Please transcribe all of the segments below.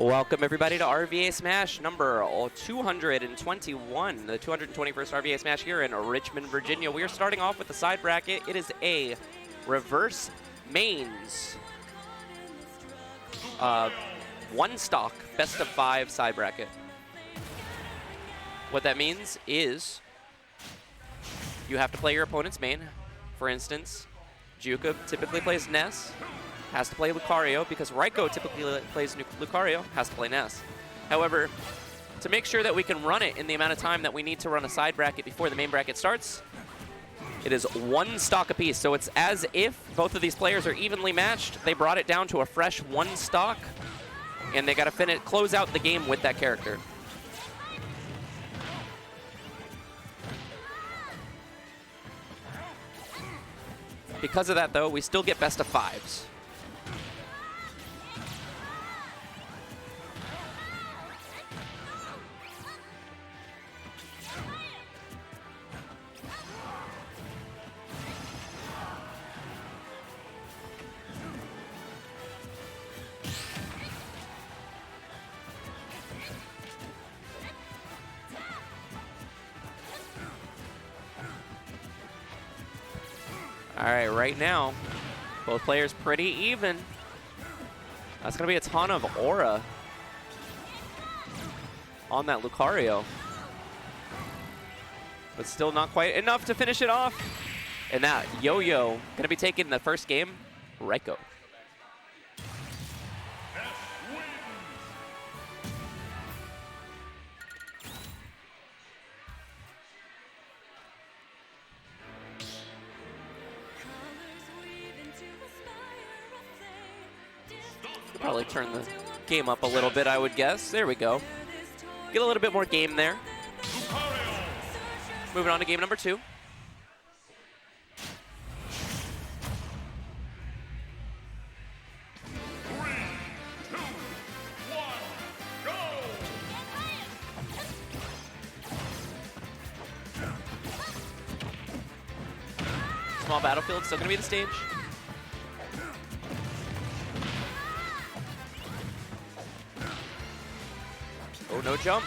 Welcome everybody to RVA Smash number 221, the 221st RVA Smash here in Richmond, Virginia. We are starting off with the side bracket. It is a reverse mains, one stock, best of 5 side bracket. What that means is you have to play your opponent's main. For instance, Juka typically plays Ness, has to play Lucario, because Raiko typically plays Lucario, has to play Ness. However, to make sure that we can run it in the amount of time that we need to run a side bracket before the main bracket starts, it is one stock apiece. So it's as if both of these players are evenly matched. They brought it down to a fresh one stock, and they got to close out the game with that character. Because of that, though, we still get best of 5s. All right, right now, both players pretty even. That's going to be a ton of aura on that Lucario. But still not quite enough to finish it off. And that Yo-Yo going to be taking the first game, Raiko. Probably turn the game up a little bit, I would guess. There we go. Get a little bit more game there. Moving on to game number 2. Small battlefield, still gonna be the stage. Oh, no jump.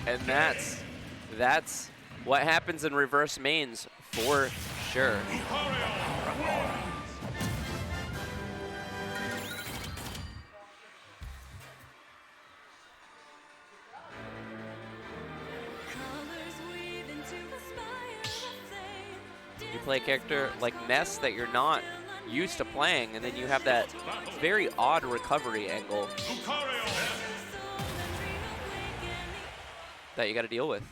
And that's what happens in reverse mains for sure. You play a character like Ness that you're not used to playing, and then you have that very odd recovery angle that you got to deal with.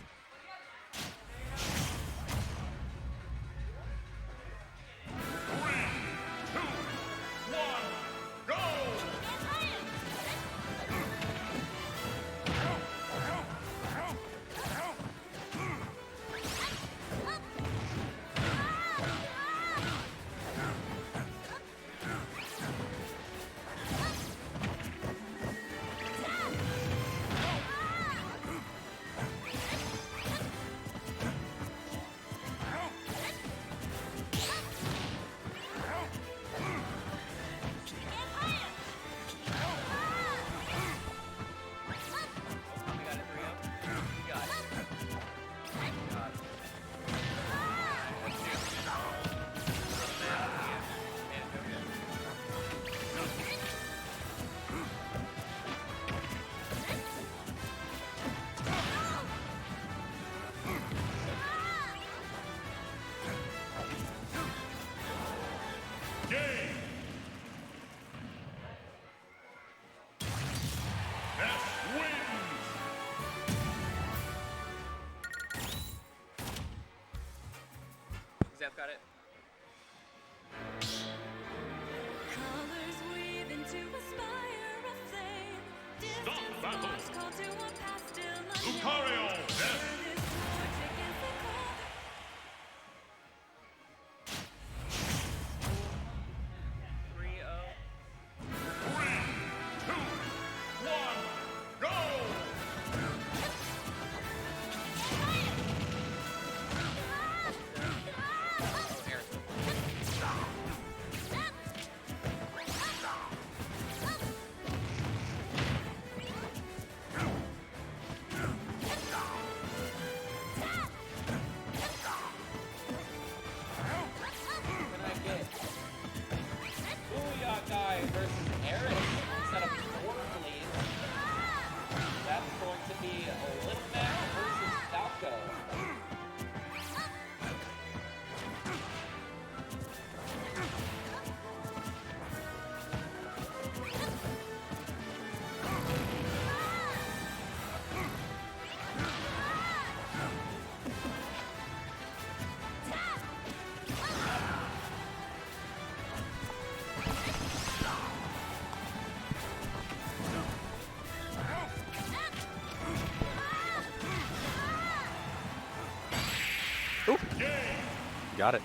Zap got it. Stop battle. Lucario, Ness. 3-0. Got it.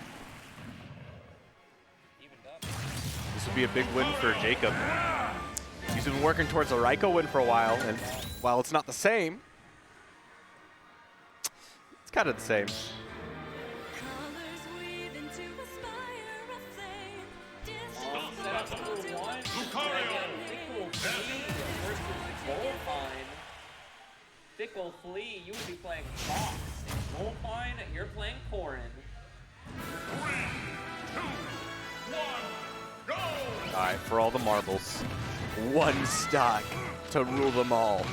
This would be a big win for Jacob. He's been working towards a Raiko win for a while, and while it's not the same, it's kind of the same. Fickle Flea, you would be playing Fox. Bo5s, you're playing Corrin. 3, 2, 1, go! All right, for all the marbles, one stock to rule them all.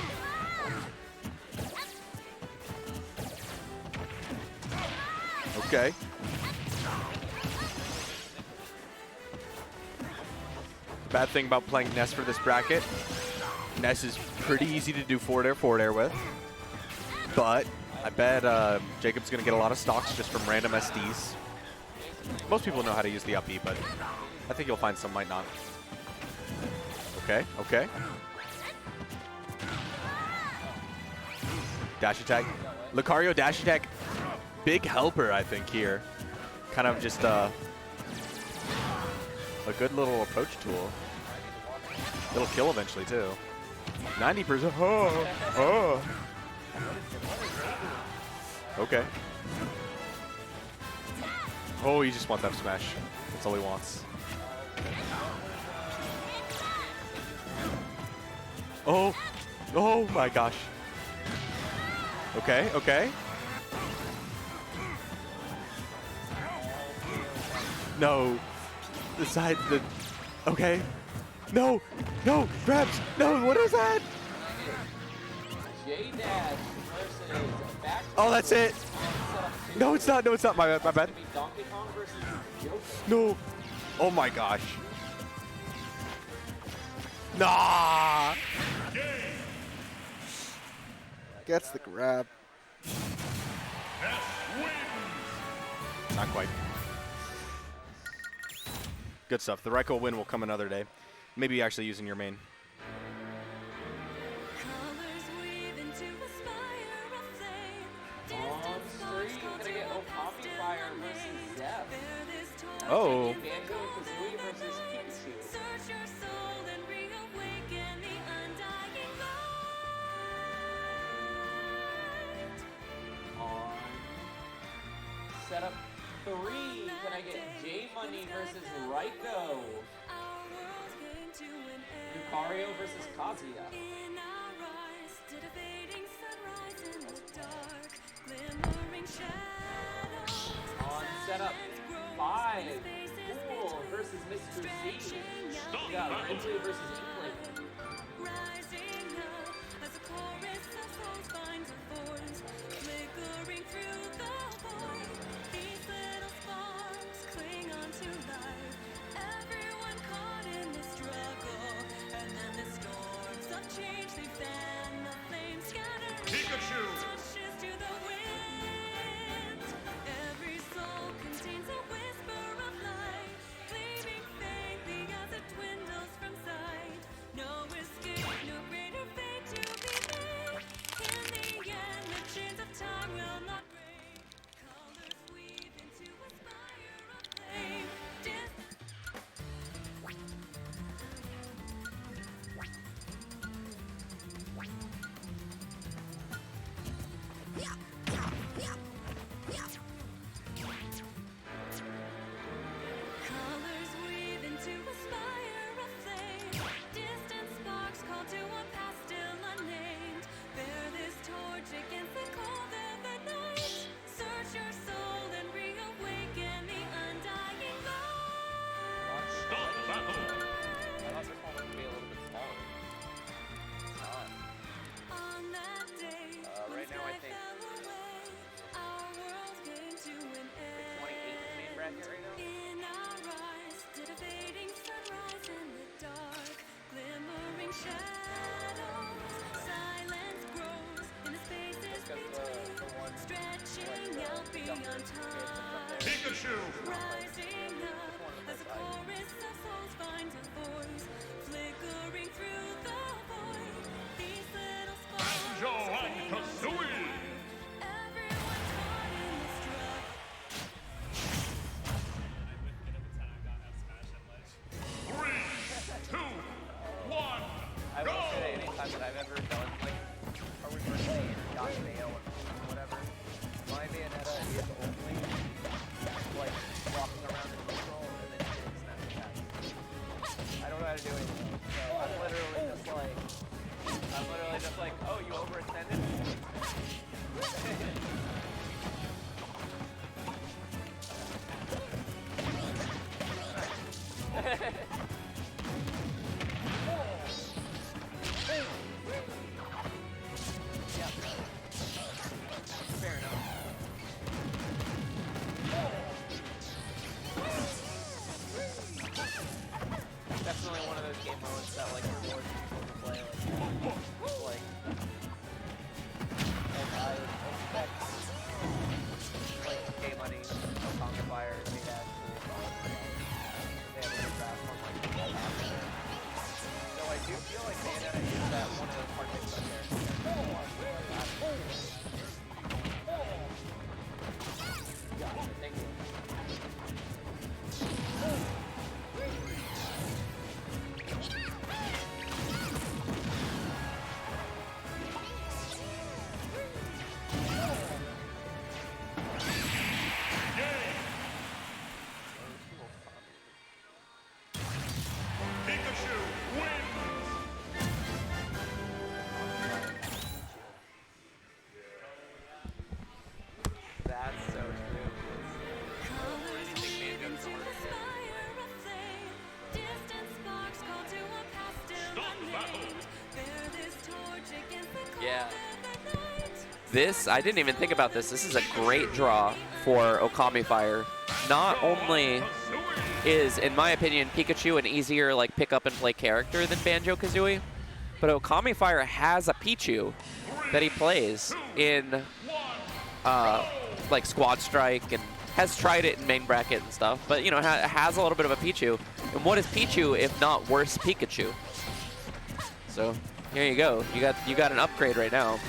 Okay. The bad thing about playing Ness for this bracket, Ness is pretty easy to do forward air with, but I bet Jacob's going to get a lot of stocks just from random SDs. Most people know how to use the up B, but I think you'll find some might not. Okay, okay. Dash attack. Lucario dash attack. Big helper, I think, here. Kind of just a good little approach tool. It'll kill eventually, too. 90%. Oh, oh. Okay. Oh, he just wants that smash. That's all he wants. Oh. Oh my gosh. Okay, okay. No. The side, the... Okay. No. No. Grabs. No, what is that? J-Dash versus back. Oh, that's it. No, it's not. No, it's not. My bad. My bad. Donkey Kong versus Joker. No. Oh my gosh. Nah. Gets the grab. Not quite. Good stuff. The Raiko win will come another day. Maybe actually using your main. Oh. Setup 3. Can I get J Money versus Raiko? Lucario versus Kazuya. On setup 5. Cool versus Mr. Z. We got Ridley versus Inkling. Pikachu! Pikachu! Rising up as a chorus of souls finds a voice, flickering through the void. These little sparks. Banjo and Kazooie! Everyone caught in this drug. to do anything. So I'm literally just like, oh, you overextended? Fair enough. Definitely one of those game modes that like rewards people to play like and I expect like game money, Conga Fire, big ass cool they have a good grasp on like the whole action. So I do feel like Bayonetta is that one of those partners out there. Thank you. Pikachu wins. That's so true. Colors weave into the spire of flame. Distant sparks call to a pastel Stop the battle. unnamed. Bear this torch against the cold Yeah. of the night. This, I didn't even think about this. This is a great draw for Okami Fire. Not only is, in my opinion, Pikachu an easier like pick up and play character than Banjo-Kazooie, but Okami Fire has a Pichu that he plays in like Squad Strike and has tried it in main bracket and stuff, but you know, has a little bit of a Pichu. And what is Pichu if not worse Pikachu? So here you go. You got an upgrade right now.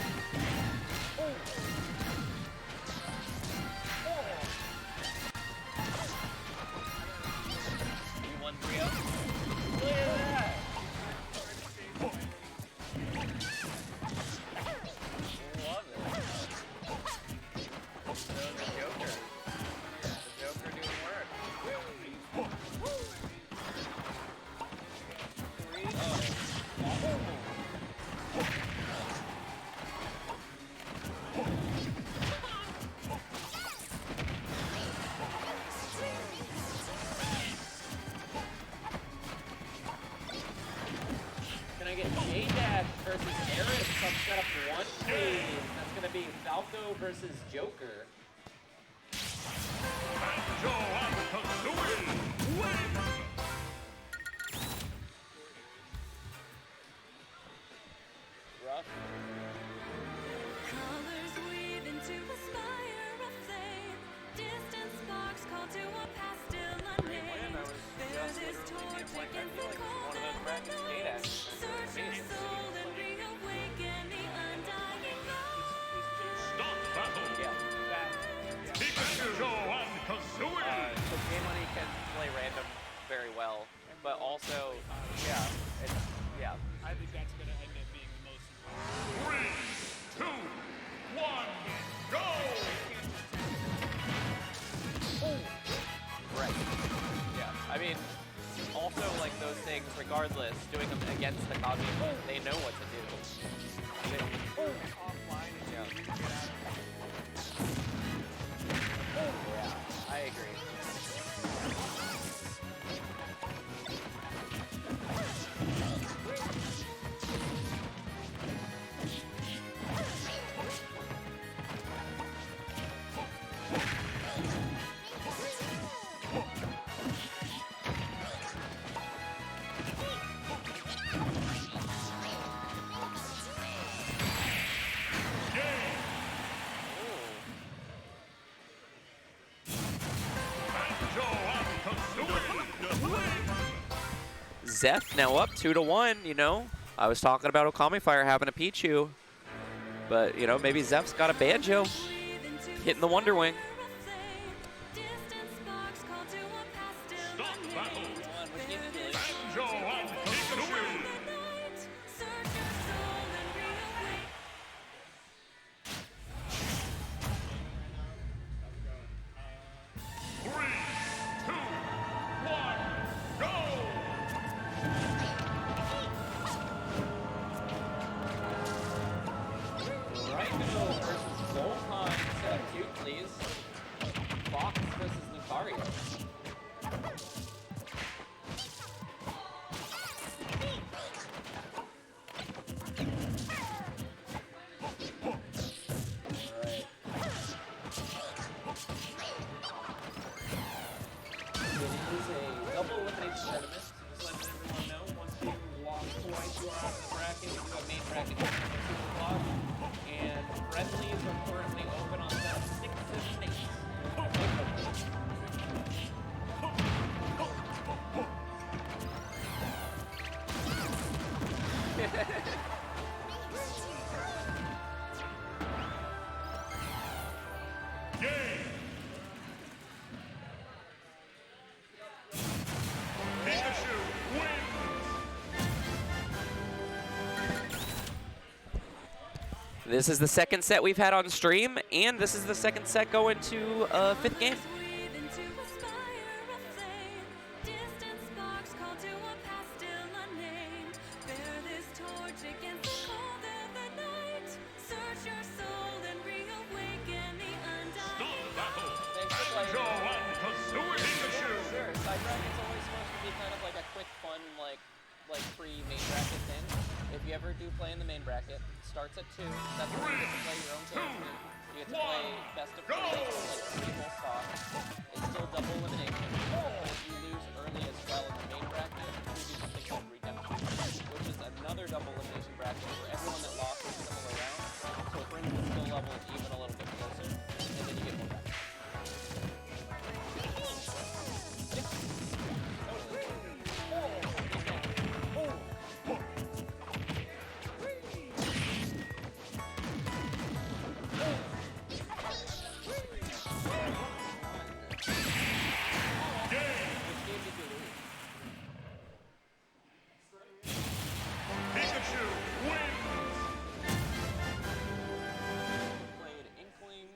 Can I get J-Dash versus Eris? Come set up one, please. That's going to be Falco versus Joker. Banjo and Kazooie win. Rough. Colors weave into a spire of flame. Distant sparks call to a pastel unnamed. Bear this torch against the cold of the night. Search your soul and reawaken the undying light. Stop the battle. Yeah. Pikachu and Kazooie. So Game Money can play random very well, but also, yeah, it's, yeah. I think that's going to end up being the most important. 3, 2, 1, go. Right. Yeah. I mean, also like those things, regardless, doing them against the Kazi, they know what to do. Offline and Yeah. you can get out of Yeah, I agree. Banjo and Kazooie win. Zeph now up 2-1, you know. I was talking about Okami Fire having a Pichu, but, you know, maybe Zeph's got a Banjo hitting the Wonder Wing. Distant sparks call to a pastel Stop the battle. unnamed. Banjo and Kazooie. Search your soul and reawaken. 3, 2, 1, go. Game. Pikachu wins. This is the second set we've had on stream, and this is the second set going to fifth game. Weave into a spire of flame. Distant sparks call to a past still unnamed. Bear this torch against the cold of the night. Search your soul and reawaken the undying Battle. Thanks for playing. Banjo and Kazooie. Pikachu. Sure, side bracket's always supposed to be kind of like a quick, fun, like pre-main bracket thing. If you ever do play in the main bracket, starts at 2. That's where you get to play your own tournament. You get to play best of 3, like 3 whole spots. It's still double elimination. If you lose early as well in the main bracket, we do something called redemption, which is another double elimination bracket where everyone that lost is similar round. So it brings the skill level even a little bit closer, and then you get more back. Pikachu wins. Played Inkling.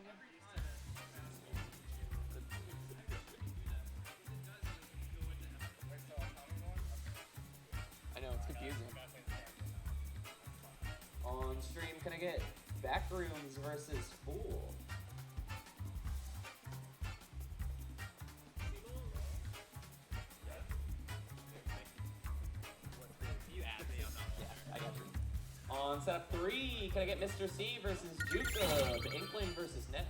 I know, it's confusing. On stream, can I get Backrooms versus Fool? Yeah, I got you. On setup 3, can I get Mr. C versus Juka? Inkling versus Ness.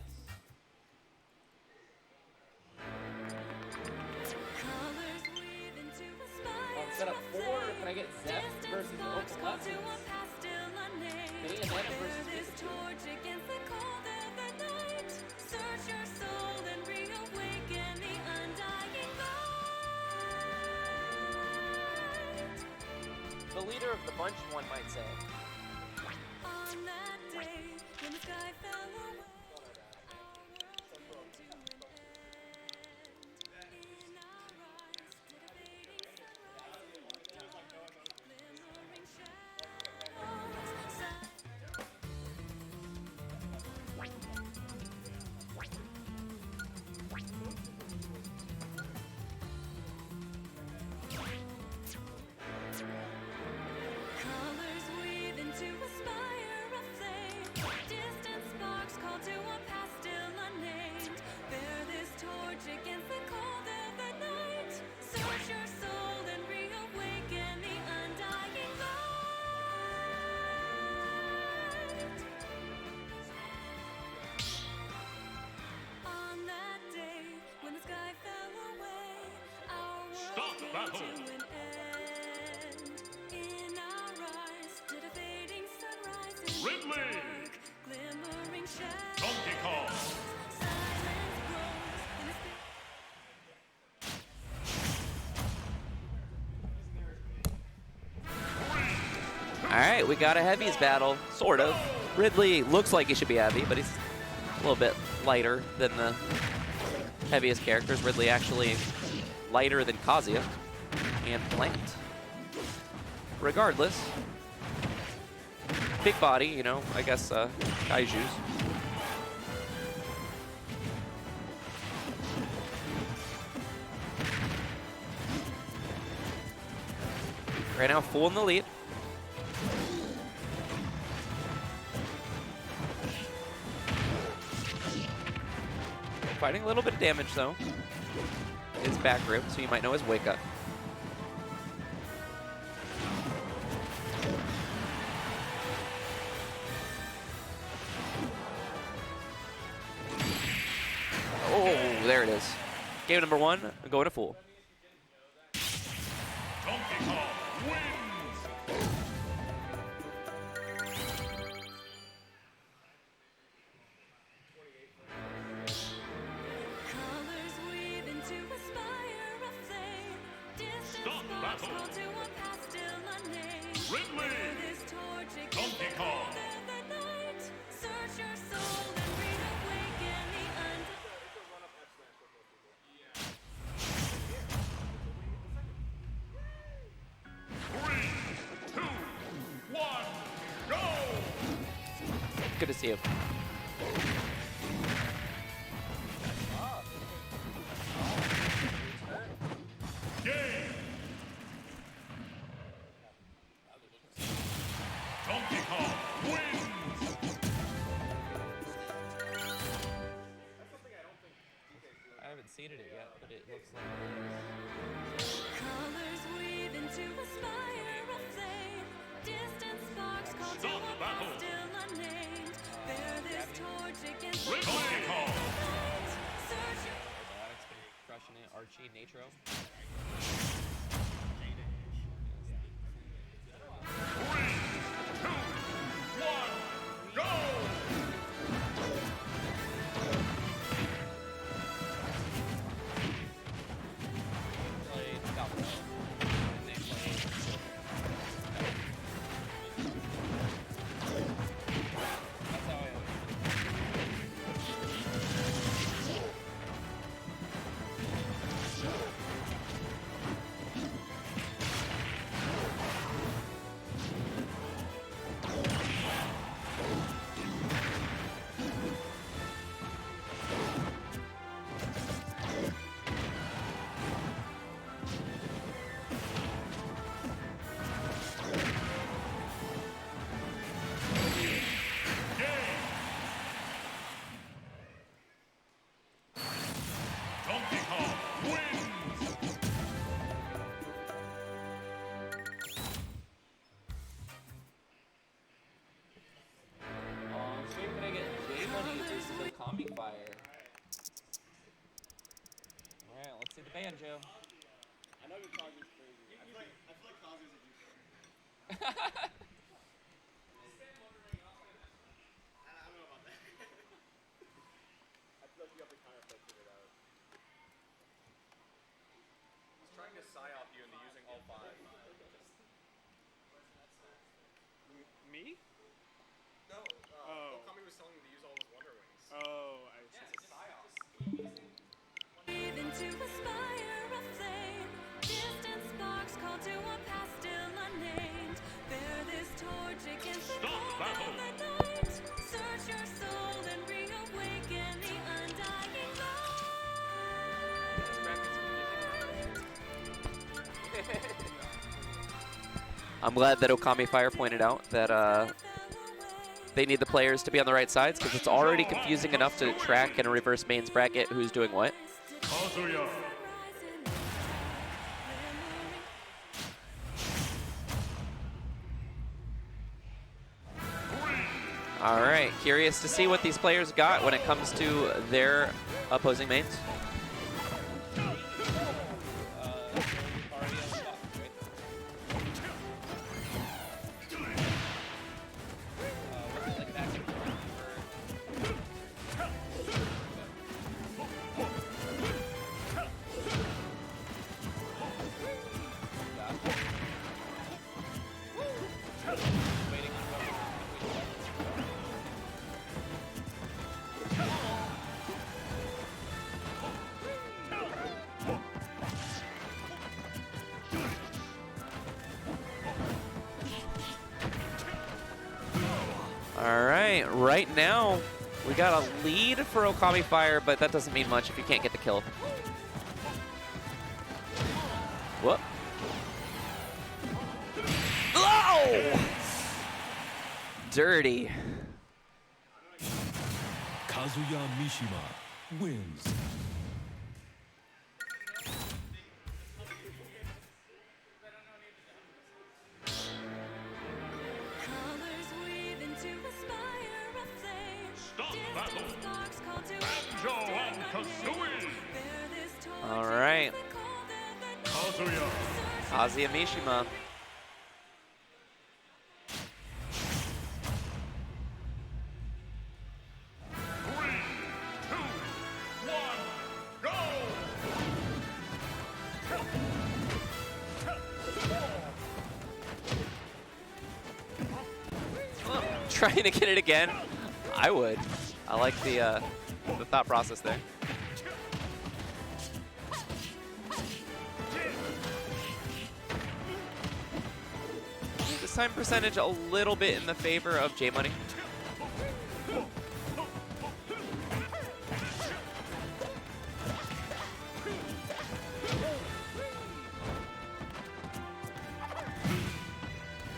colors weave into a spire On setup of 4, flame. can I get Zest Distant versus sparks Opal call to a Lessons? past still unnamed. Bayonetta Bear versus this Pikachu. torch against the cold of the night. Search your soul and reawaken the undying light. The leader of the bunch, one might say. On that day when the sky fell away, our world came to an end. In our eyes, did a fading sunrise, glimmering shadows. Colors weave into a spire of flame. Distant sparks call to a past still unnamed. Bear this torch against the cold of the night. Search your soul and reawaken the undying light. On that day when the sky fell away, our world Stop came battle. to an end. In our eyes, did a fading sunrise in the Ridley. dark, glimmering shadows. Donkey Kong. Silence grows in the All right, we got a heavies battle, sort of. Ridley looks like he should be heavy, but he's a little bit lighter than the heaviest characters. Ridley actually lighter than Kazuya and Plant. Regardless, big body, you know, I guess Kaiju's. Right now, full in the lead. Fighting a little bit of damage though. His back rib, so you might know his wake up. Oh, there it is. Game number 1, going to full. Donkey Kong wins. colors weave into a spire of flame. Distant Stop sparks battle. call to a past still unnamed. Ridley. Bear this good to see you. Donkey Kong wins. I haven't seeded it yet, but it looks like Colors weave into a spire of flame. Distant sparks call to Stop a battle. past still unnamed. Bear this torch against the Donkey Kong. night. Search your Robotics been crushing it. Archie, Natro. 3, 2, 1, go! Played Falcon. And they played Silver. That's how I Donkey Kong wins. stream, can I get J Money versus the Combing Fire? Alright, let's see the banjo. I know your Kazu's crazy. I feel like Kazu's a juicer. I don't know about that. I feel like you have the counterplay figured out. He's trying to psy-off you into using all 5. Me? No, Okami was telling him to use all his Wonder Wings. Oh, I see. weave into a spire of flame. Distant sparks call to a past still unnamed. Bear this torch against the Stop cold battle. of the night. Search your soul and reawaken the undying light. I'm glad that Okami Fire pointed out that they need the players to be on the right sides because it's already confusing enough to track in a reverse mains bracket who's doing what. Kazuya. All right, curious to see what these players got when it comes to their opposing mains. All right, right now we got a lead for Okami Fire, but that doesn't mean much if you can't get the kill. Whoop. Oh! Dirty. Kazuya Mishima wins. Colors weave into a spire of flame. Stop battle. Distant sparks call to a Banjo past and still Kazooie. unnamed. Bear this torch All right, against the cold of the night. Kazuya. Kazuya Mishima. Three, two, one, go! Trying to get it again. I would. I like the thought process there. This time percentage a little bit in the favor of J Money.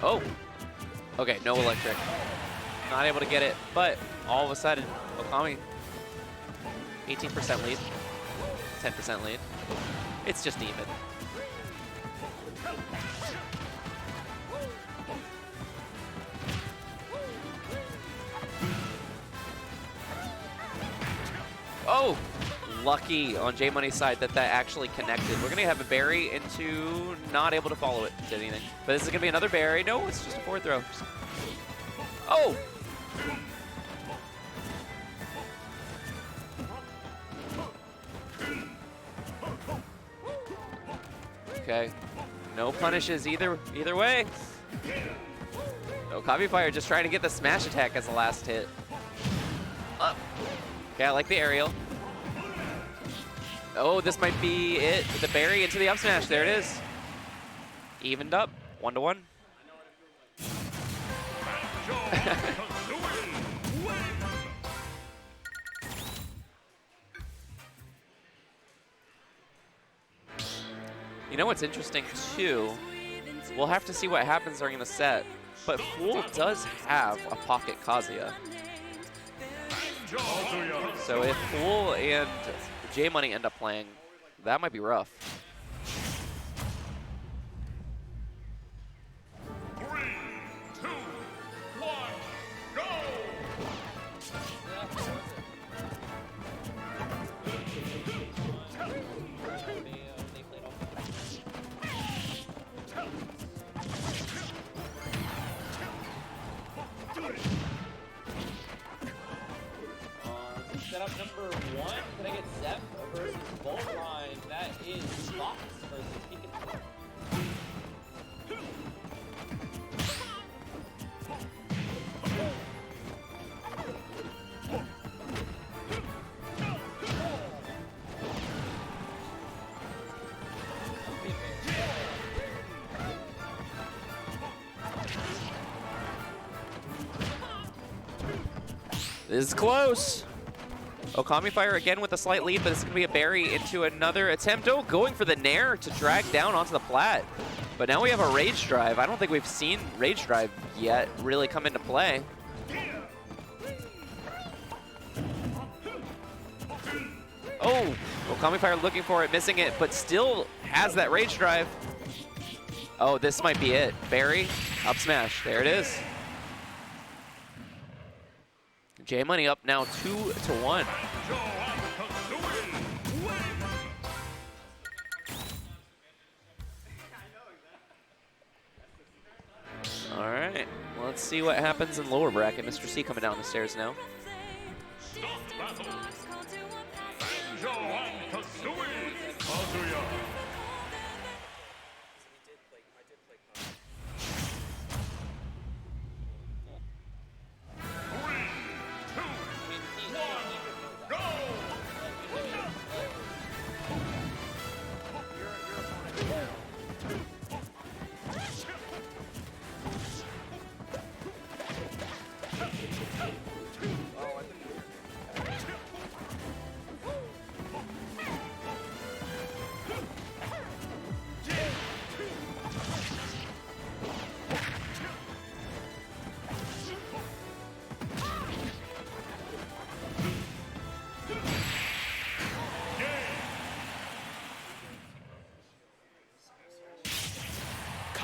Oh. Okay, no electric. Not able to get it, but all of a sudden, Okami, 18% lead, 10% lead. It's just even. Oh, lucky on J Money's side that actually connected. We're gonna have a berry into not able to follow it to anything. But this is gonna be another berry. No, it's just a forward throw. Oh! Okay. No punishes either way. No Copy Fire just trying to get the smash attack as the last hit. Up. Okay, I like the aerial. Oh, this might be it. The berry into the up smash. There it is. Evened up. 1-1. You know what's interesting too? We'll have to see what happens during the set, but Fool does have a pocket Kazuya. So if Fool and J Money end up playing, that might be rough. 3, 2, 1, go! Setup number 1, can I get Zep versus Bullrine? That is Bo5s versus Pikachu. This is close. Okami Fire again with a slight lead, but this is going to be a berry into another attempt. Oh, going for the Nair to drag down onto the plat. But now we have a Rage Drive. I don't think we've seen Rage Drive yet really come into play. Oh, Okami Fire looking for it, missing it, but still has that Rage Drive. Oh, this might be it. Berry, up smash. There it is. J Money up now 2-1. All right, let's see what happens in lower bracket. Mr. C coming down the stairs now.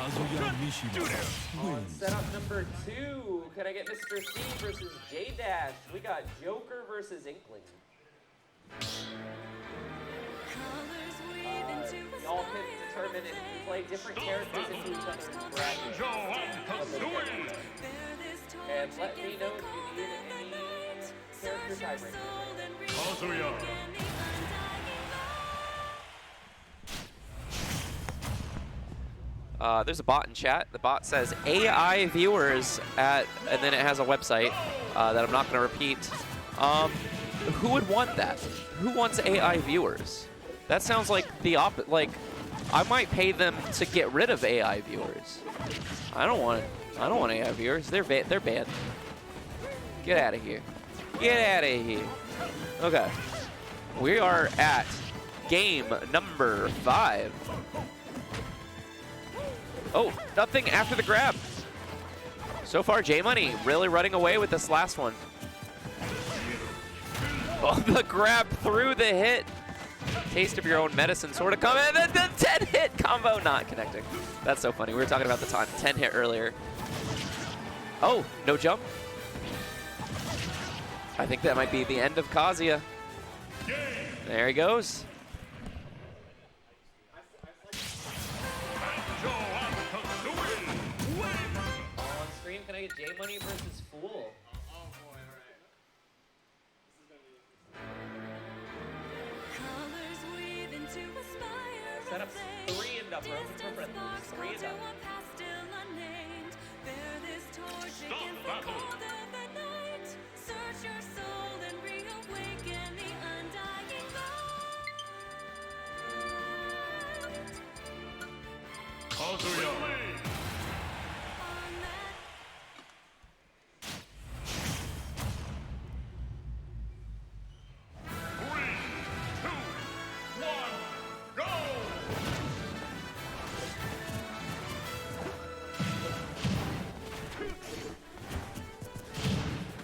Kazuya Mishima wins. Setup number 2, can I get Mr. C versus J-Dash? We got Joker versus Inkling. Y'all can determine if you play different characters into each other's bracket. And let me know if you need any character tiebreakers. Kazuya. There's a bot in chat. The bot says AI viewers at, and then it has a website that I'm not going to repeat. Who would want that? Who wants AI viewers? That sounds like the opposite. Like, I might pay them to get rid of AI viewers. I don't want AI viewers. They're banned. Get out of here. Get out of here. Okay. We are at game number 5. Oh, nothing after the grab. So far, J-Money really running away with this last one. Oh, the grab through the hit. Taste of your own medicine sort of coming. And then the 10-hit combo not connecting. That's so funny. We were talking about the time 10 hit earlier. Oh, no jump. I think that might be the end of Kazuya. There he goes. On stream, can I get J-Money versus Fool? Set up 3 in up row for friendlies. 3 and up.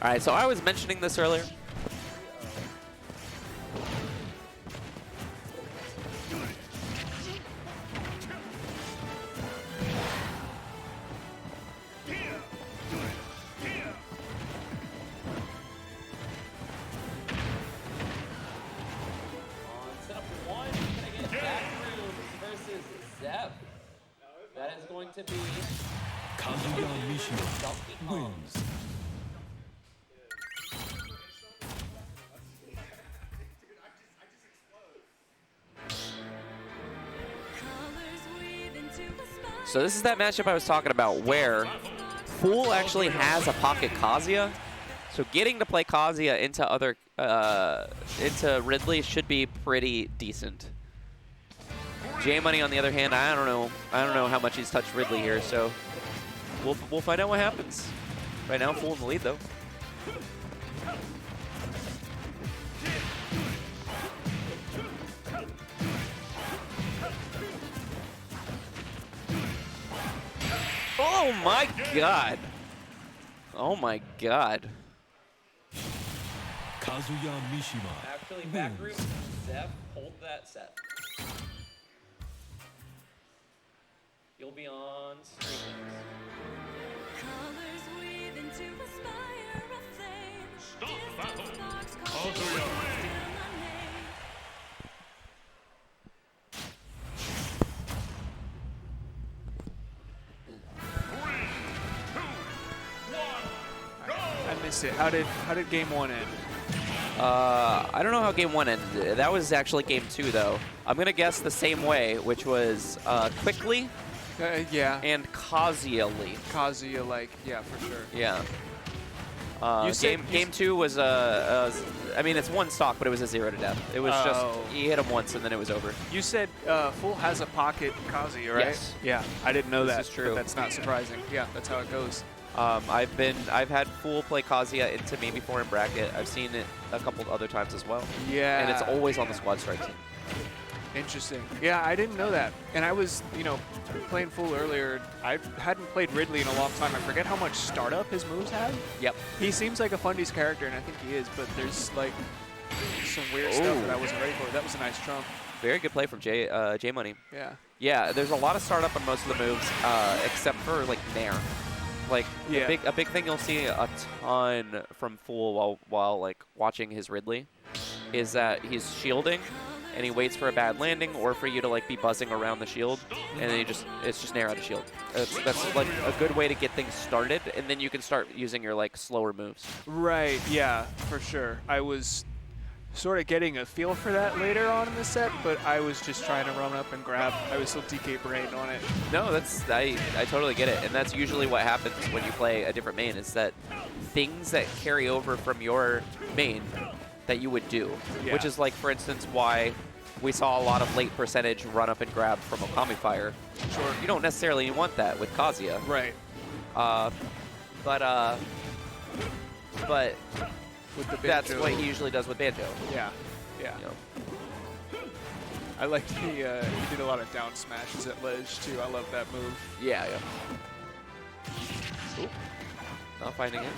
All right, so I was mentioning this earlier. Setup 1, can I get Backrooms versus Zeb? That is going to be Kazuya Mishima wins. So this is that matchup I was talking about where Fool actually has a pocket Kazuya. So getting to play Kazuya into Ridley should be pretty decent. J-Money on the other hand, I don't know how much he's touched Ridley here, so we'll find out what happens. Right now, Fool in the lead though. Oh my god. Oh my god. Kazuya Mishima Actually, wins. backroom, Zeph, hold that set. You'll be on stream next. Stop the battle. Kazuya. I missed it. How did game 1 end? I don't know how game 1 ended. That was actually game 2, though. I'm going to guess the same way, which was quickly Yeah. and Kazuya-ly. Kazuya, like, yeah, for sure. Yeah. You said- Game 2 was I mean, it's 1 stock, but it was a 0 to death. It was just, he hit him once and then it was over. You said Fool has a pocket Kazuya, right? Yes. Yeah, I didn't know This that. is true. But that's not surprising. Yeah, that's how it goes. I've had Fool play Kazuya into me before in bracket. I've seen it a couple other times as well. Yeah. And it's always on the squad strike team. Interesting. Yeah, I didn't know that. And I was, playing Fool earlier. I hadn't played Ridley in a long time. I forget how much startup his moves have. Yep. He seems like a Fundies character, and I think he is, but there's, like, some weird stuff that I wasn't ready for. That was a nice trump. Very good play from J-Money. Yeah. Yeah, there's a lot of startup on most of the moves, except for like Nair. Like Yeah. a big thing you'll see a ton from Fool while like watching his Ridley is that he's shielding and he waits for a bad landing or for you to like be buzzing around the shield and then it's just Nair out of shield. That's like a good way to get things started, and then you can start using your like slower moves. Right, yeah, for sure. I was sort of getting a feel for that later on in the set, but I was just trying to run up and grab. I was still DK brain on it. No, I totally get it, and that's usually what happens when you play a different main, is that things that carry over from your main that you would do, which is like, for instance, why we saw a lot of late percentage run up and grab from Okami Fire. Sure. You don't necessarily want that with Kazuya. Right. But With the that's Banjo. what he usually does with Banjo. Yeah, yeah. You know. I liked he did a lot of down smashes at ledge too. I love that move. Yeah. Ooh. Not finding it.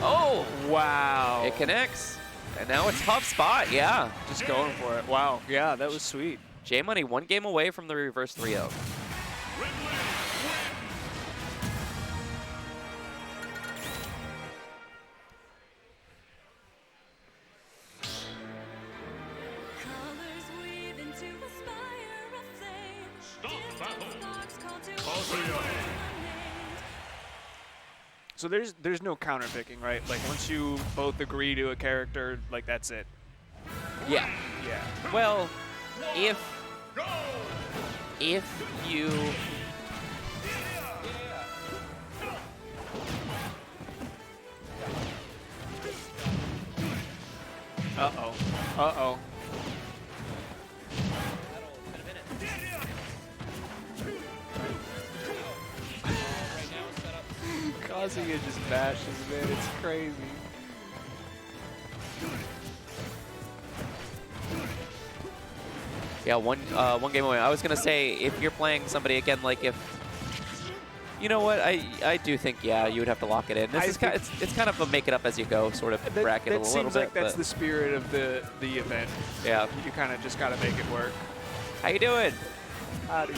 Oh! Wow. It connects. And now it's tough spot, yeah. Just going for it. Wow. Yeah, that was sweet. J Money 1 game away from the reverse 3-0. Colors weave into a spire of flame. Distant sparks call to a So there's no counter picking, right? Like once you both agree to a character, like that's it. Yeah. Yeah. Well, if you Uh-oh. Uh-oh. Kazuya just bashes, man. It's crazy. Yeah, one game away. I was gonna say if you're playing somebody again, like if you know what, I do think yeah you would have to lock it in. This is kind it's kind of a make it up as you go sort of bracket a That little seems bit. like that's but the spirit of the event. yeah. You kind of just gotta make it work. How you doing? Howdy.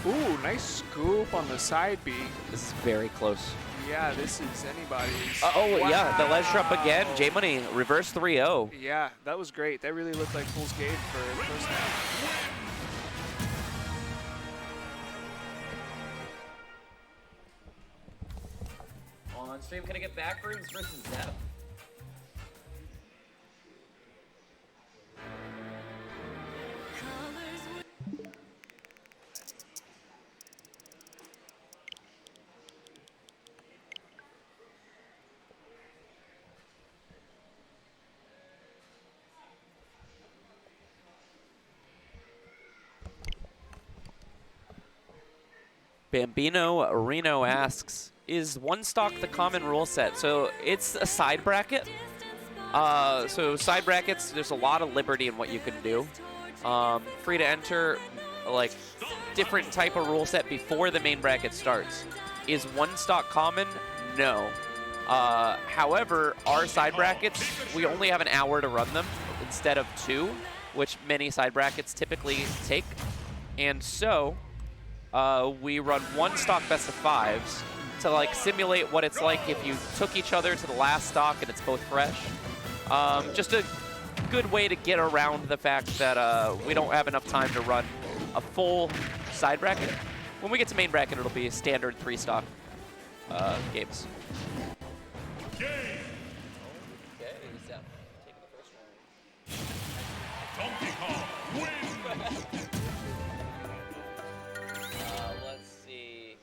Ooh, nice scoop on the side B. This is very close. Yeah, this is anybody's. Oh yeah, the ledge drop again. Wow. J Money reverse 3-0. Yeah, that was great. That really looked like full skate for the first half. On stream, can I get Backrooms versus Zep? colors weave. Bambino Reno asks, is one stock the common rule set? So it's a side bracket. So side brackets, there's a lot of liberty in what you can do. Free to enter, like different type of rule set before the main bracket starts. Is one stock common? No. However, our side brackets, we only have an hour to run them instead of 2, which many side brackets typically take. And so we run one stock best of 5s to like simulate what it's like if you took each other to the last stock and it's both fresh. Just a good way to get around the fact that we don't have enough time to run a full side bracket. When we get to main bracket, it'll be standard 3 stock games. Okay, Zep, taking the first round. Let's see.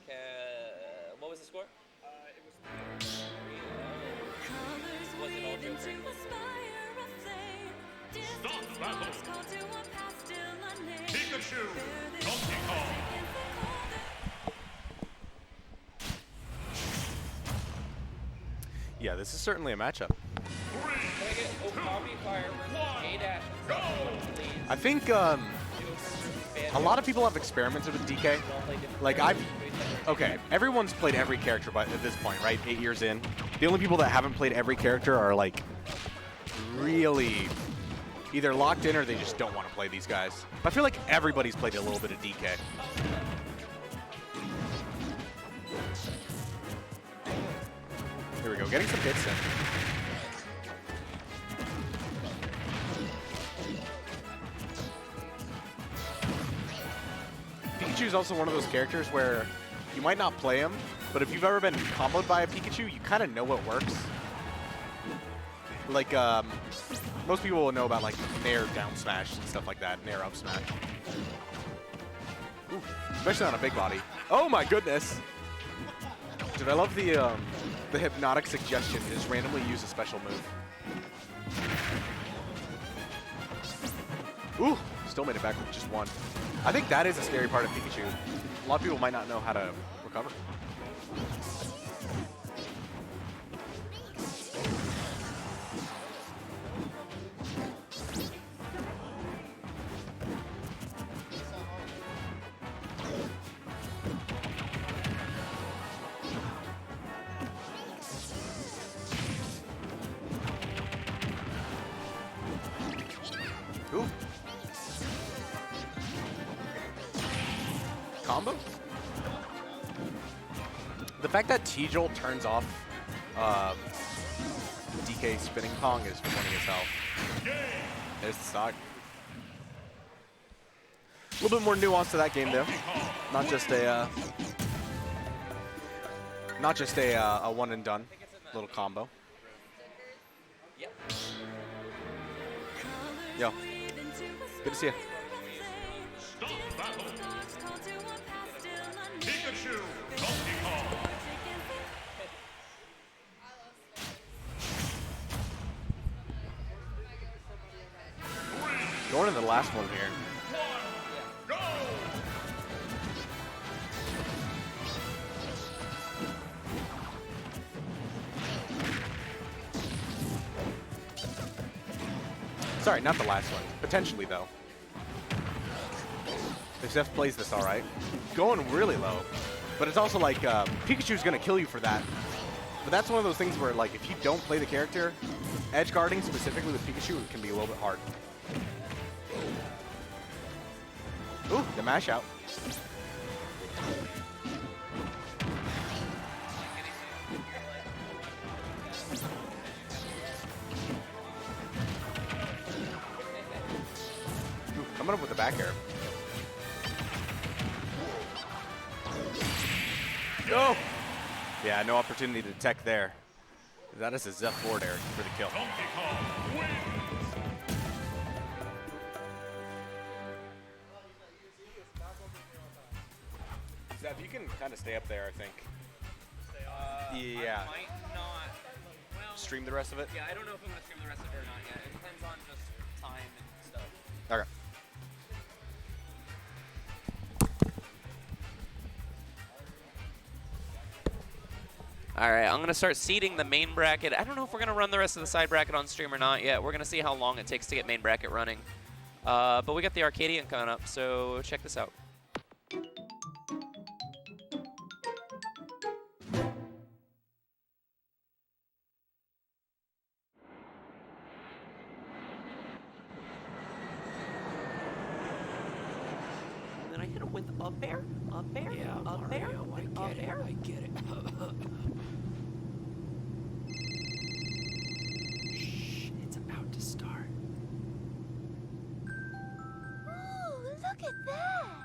What was the score? It was Colors Was it all weave into Joker? a spire of flame. Distant sparks call to a path still unnamed. Pikachu! Furthest Donkey Kong! against the cold. Yeah, this is certainly a matchup. Can I get Okami Fire versus A-Dash and Zep, please? I think a lot of people have experimented with DK. Like okay, everyone's played every character at this point, right? 8 years in. The only people that haven't played every character are like really either locked in or they just don't want to play these guys. But I feel like everybody's played a little bit of DK. Here we go, getting some hits in. Pikachu is also one of those characters where you might not play him, but if you've ever been comboed by a Pikachu, you kind of know what works. Like, most people will know about like Nair down smash and stuff like that, Nair up smash. Ooh, especially on a big body. Oh my goodness! Dude, I love the hypnotic suggestion to just randomly use a special move. Ooh, still made it back with just 1. I think that is a scary part of Pikachu. A lot of people might not know how to recover. Ooh. Combo? The fact that T-Jolt turns off DK spinning Pong is funny as hell. There's the stock. A little bit more nuance to that game, though. Not just a one and done little combo. Yep. Yo, good to see you. Pikachu, Donkey Kong. Going to the last one here. Go! Sorry, not the last one. Potentially, though. If Zeph plays this all right. Going really low. But it's also like, Pikachu's going to kill you for that. But that's one of those things where, like, if you don't play the character, edge guarding specifically with Pikachu can be a little bit hard. Ooh, the mash out. Ooh, coming up with the back air. No! Yeah, no opportunity to tech there. That is a Zeph forward air for the kill. Donkey Kong wins. Zeph, you can kind of stay up there, I think. Yeah. I might not. Well, Stream the rest of it? yeah, I don't know if I'm going to stream the rest of it or not yet. It depends on just time and stuff. Okay. All right, I'm going to start seeding the main bracket. I don't know if we're going to run the rest of the side bracket on stream or not yet. We're going to see how long it takes to get main bracket running. But we got the Arcadian coming up, so check this out. And then I hit him with up air, up air, up air, and up air. I get it. Shh, it's about to start. Ooh, look at that!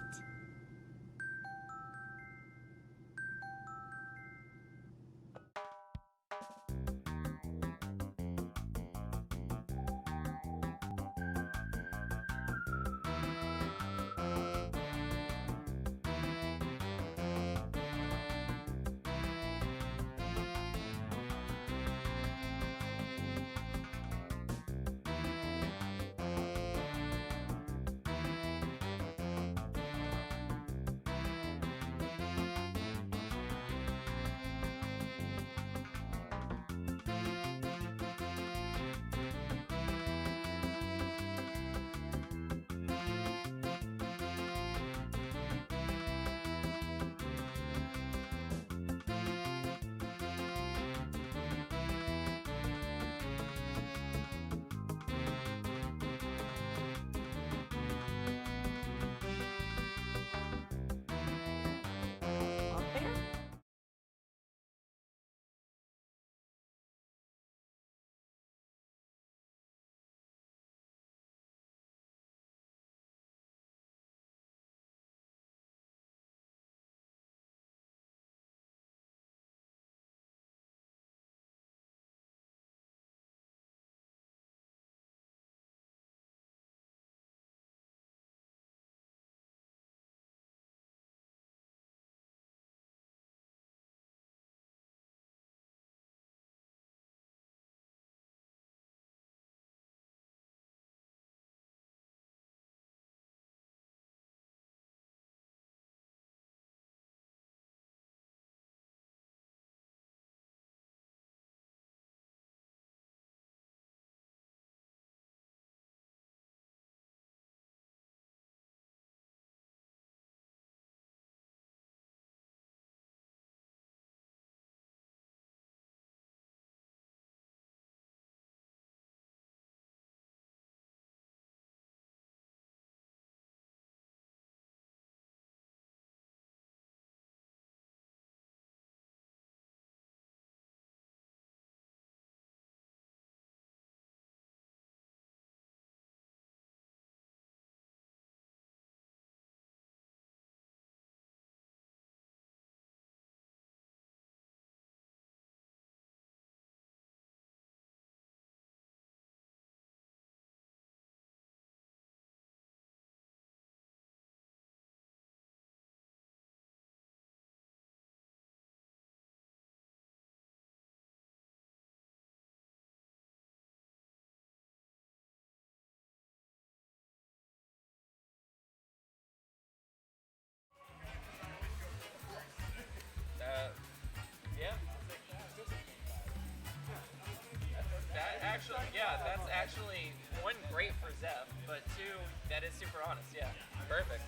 actually, yeah, that's actually one, great for Zeph, but two, that is super honest. Yeah, perfect.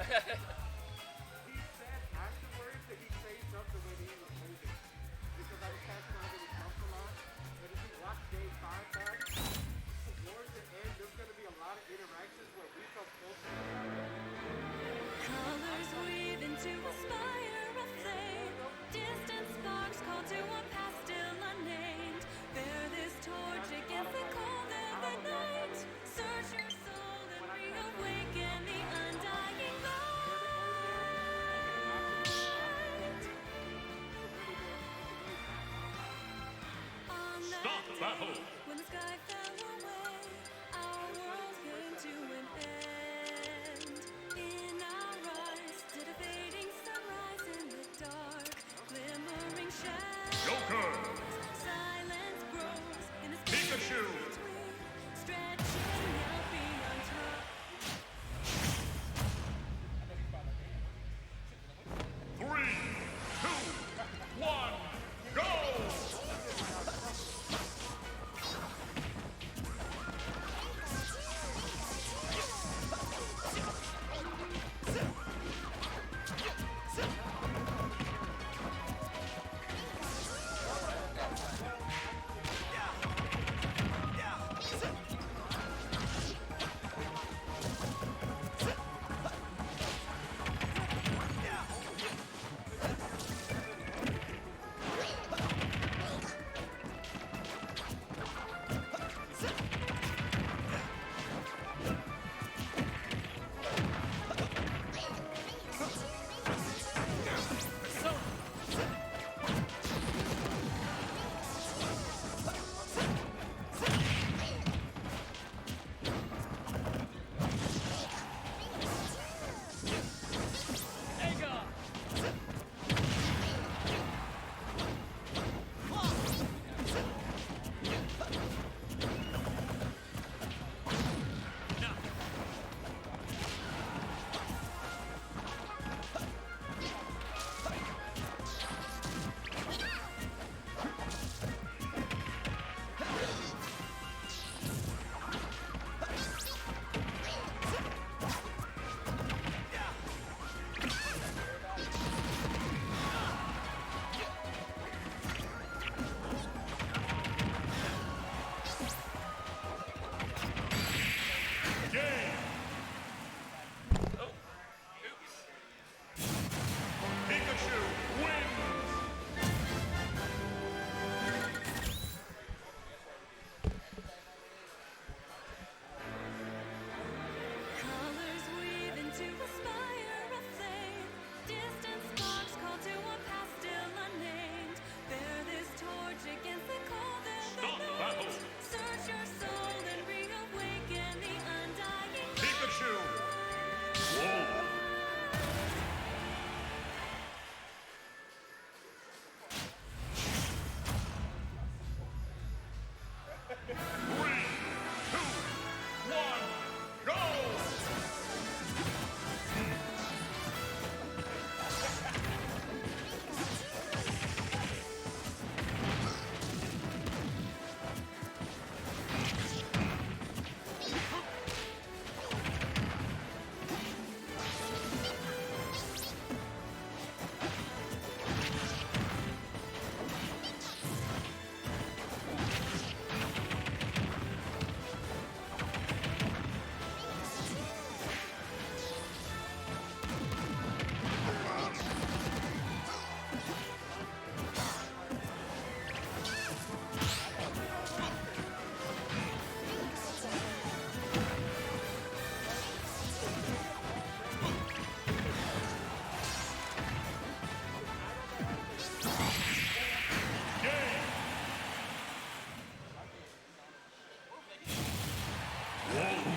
He said afterwards that he saved up the way he was moving. Because I was passing out really tough a lot. But if you watch day 5 back, towards the end, there's going to be a lot of interactions where we felt close to each other. Colors weave into a spire of flame. Distant sparks call to a past still unnamed. Bear this torch against the cold of the night. Search your soul and reawaken the undying light. On that Stop battle. day, when the sky fell away, our world came to an end. In our eyes, did a fading sunrise in the dark, glimmering shadows. Joker. Silence grows in the space Pikachu. between, stretching out beyond time. 3, 2, 1, go! Game. Pikachu wins. Colors weave into a spire of flame. Distant sparks call to a past still unnamed. Bear this torch against the cold of the Stop night. battle. Search your soul and reawaken the undying Pikachu. Whoa. Three, two, one, go!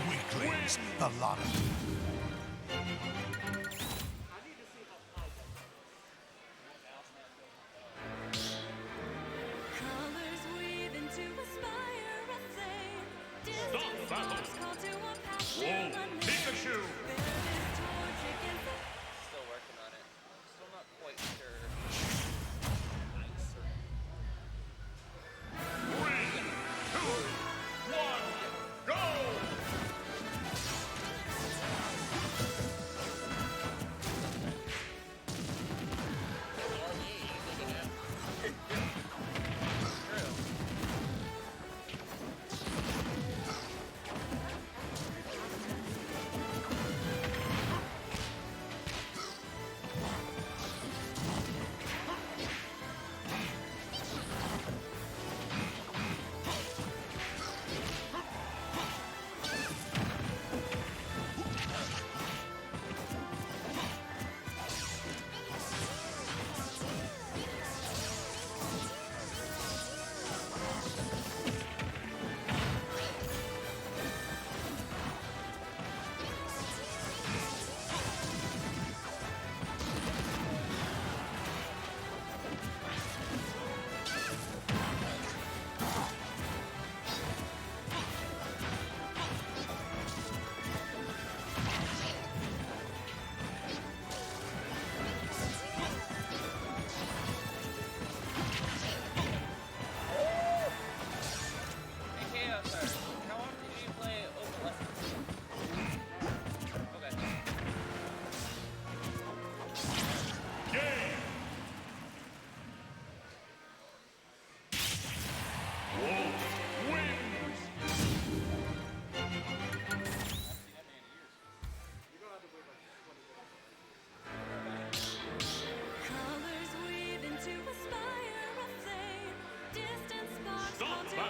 Weaklings, the lot of you. colors weave into a spire of flame. Distant Stop battle. sparks call to a past Whoa. still unnamed. Pikachu. Bear this torch against the Still working on it. Still not quite sure.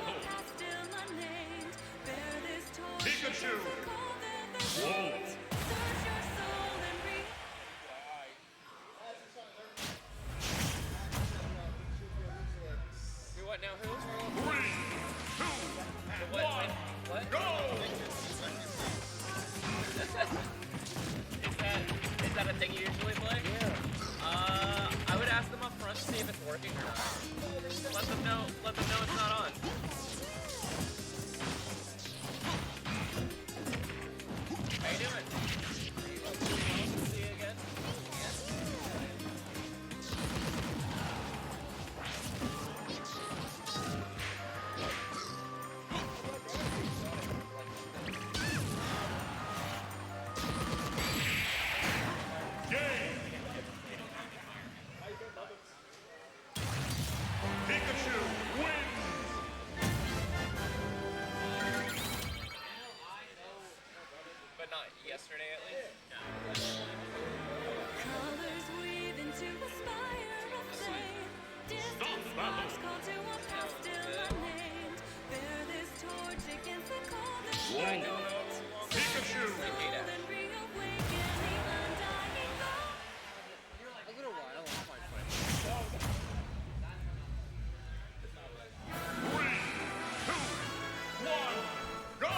battle. past still unnamed. Bear this torch Pikachu. against the cold and the Whoa. heat. Search your soul and read. Who what now? Who? 3, 2, What? 1, What? go! Is that a thing you usually play? Yeah. I would ask them up front to see if it's working or not. Let them know it's not on. How you doing? See you again? Game! Pikachu wins! But not yesterday at least. Colors weave into a spire of flame. Distant Stop sparks battle. call to a past still unnamed. Bear this torch against the cold and Whoa. the heat. Pikachu! And reawaken the undying love. A little while, I might play. 3, 2, 1, go!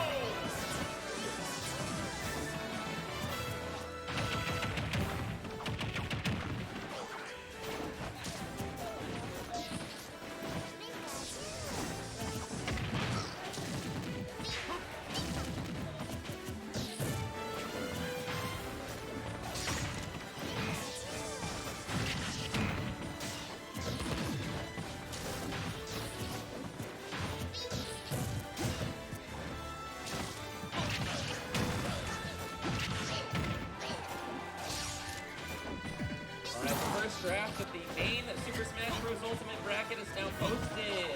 Alright, the first draft of the main Super Smash Bros. Ultimate bracket is now posted.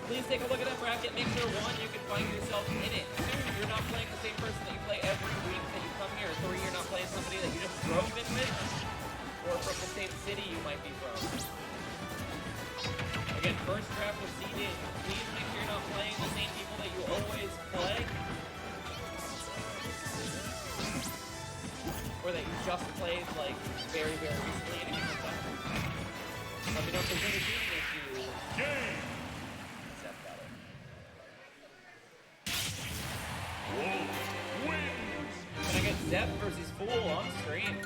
Please take a look at that bracket. Make sure, 1, you can find yourself in it. 2, you're not playing the same person that you play every week that you come here. 3, you're not playing somebody that you just drove in with, or from the same city you might be from. Again, first draft was seeded. Please make sure you're not playing the same people that you always play, or that you just played like very, very recently and it comes up. Let me know if there's any team issues. Game! Except that. Whoa! Wins! Can I get Zep versus Fool on stream?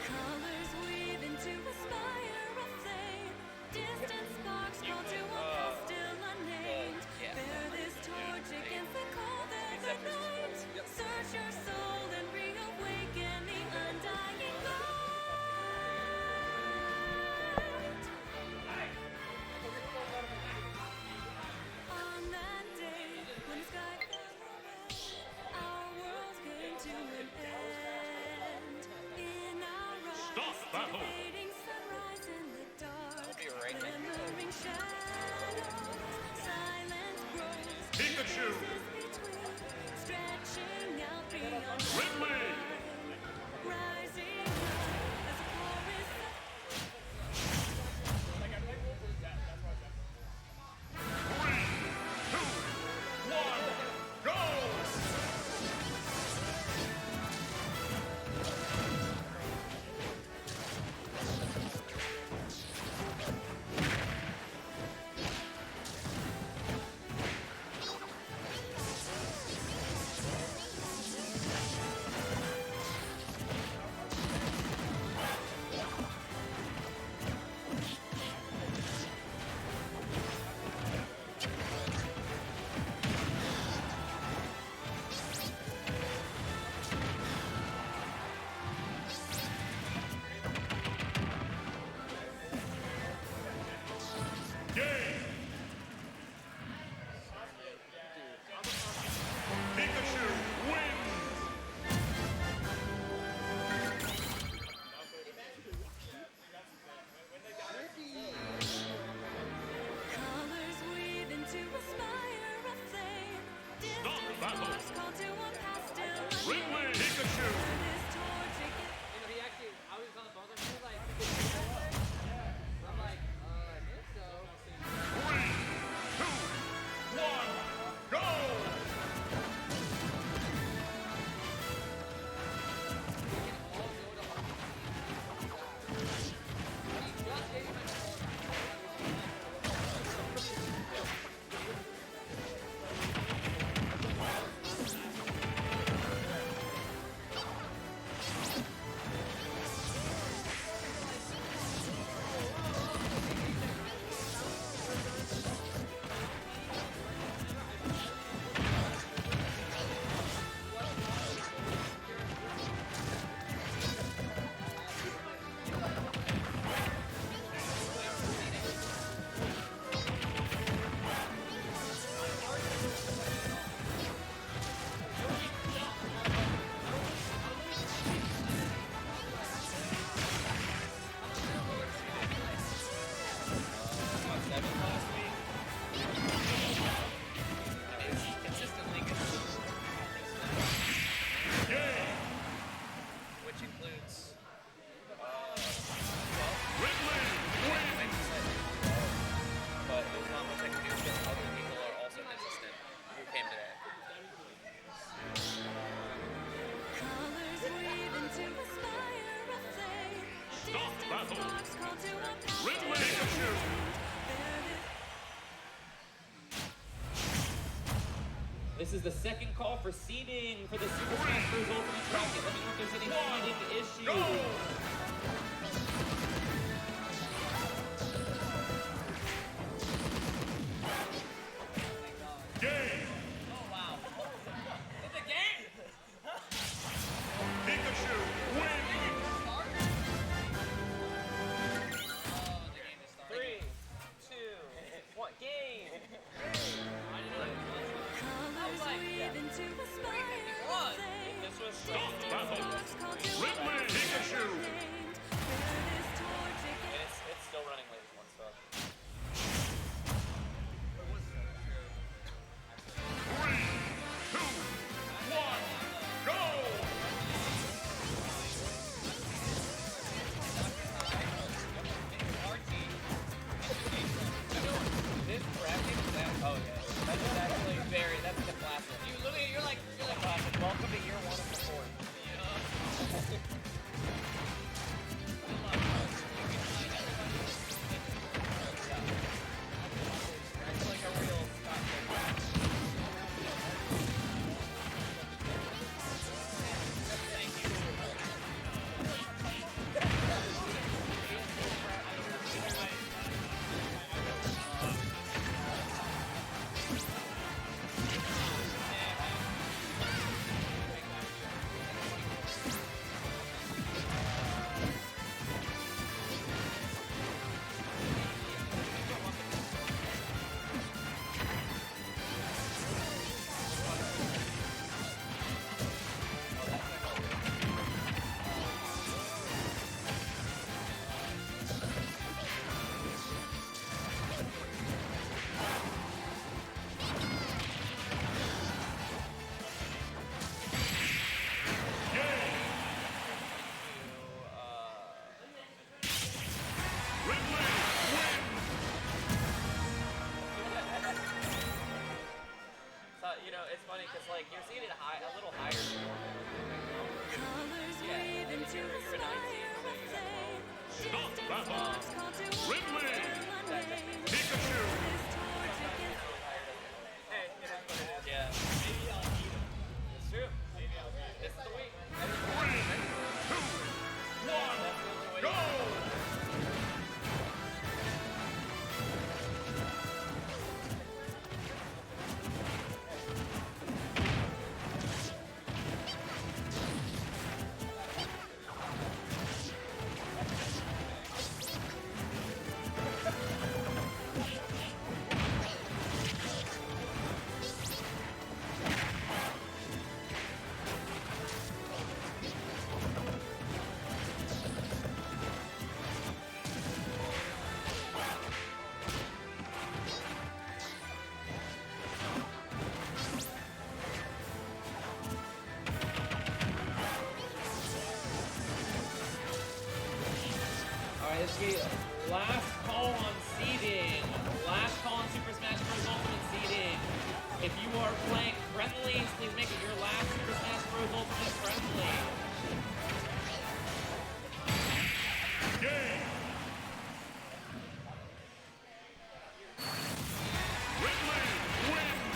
Colors weave into a spire of flame. Distant sparks call to a past still unnamed. battle. sparks call to a past Ridley. unnamed. This is the second call for seeding for the Super Smash Bros. Ultimate bracket. Let me know if there's any seeding issues. Game. Oh wow. It's a game! Pikachu wins. Oh, the game is starting. 3, 2, 1, game! I didn't know that was Colors weave into a spiral One. flame. This was Stop battle. Sparks call to a Ridley. past Pikachu. unnamed. Bear this torch against And it's still running late with one stuff. 3, 2, 1, go. This bracket is that. Oh yeah, that's actually very. That's the classic. You look at you're like classic. Welcome to year 1 of the fourth. It's like a real Thank Ridley wins. So, you know, it's funny because, like, you're seeing it high, a little higher than normal. colors weave into a spiral flame. Stop Distant battle. sparks call to a Ridley. past unnamed. Pikachu. This torch against Hey, it is what it is. Yeah. Maybe I'll eat it. It's true. Maybe I'll eat it. This is the week. 3, 2, 1, go. Alright, let's get last call on seeding. Last call on Super Smash Bros. Ultimate seeding. If you are playing friendlies, please make it your last Super Smash Bros. Ultimate friendly. Game. Ridley wins.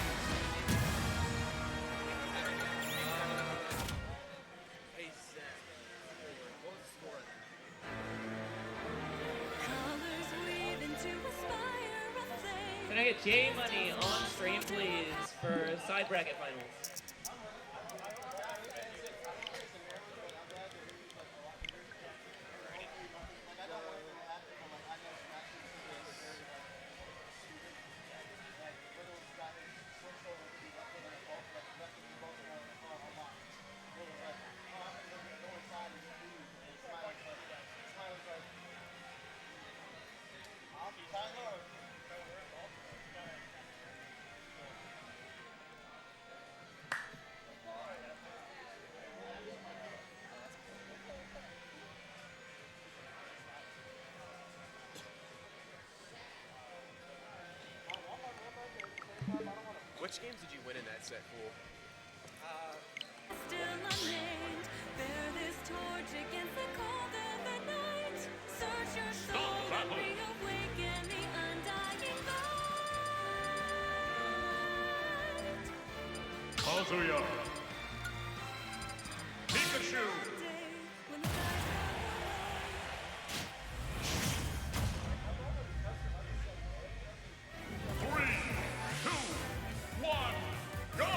colors weave into a spiral flame. Can I get J Money on stream, please, for side bracket finals? Which games did you win in that set, Fool? Still unnamed, bear this torch against the cold of the night. Search Kazuya. Pikachu. When the skies are 3, 2, 1, go!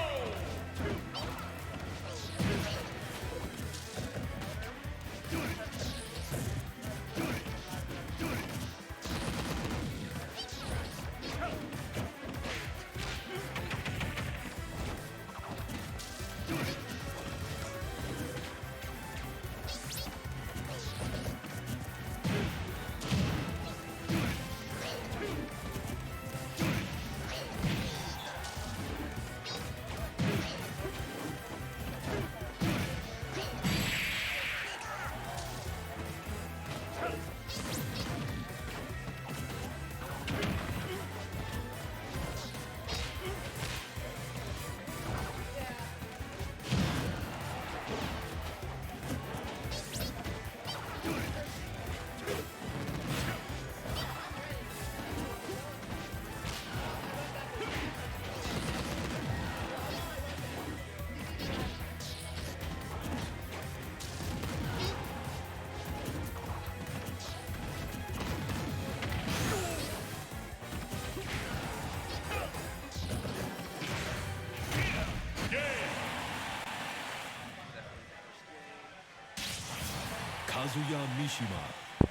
Kazuya Mishima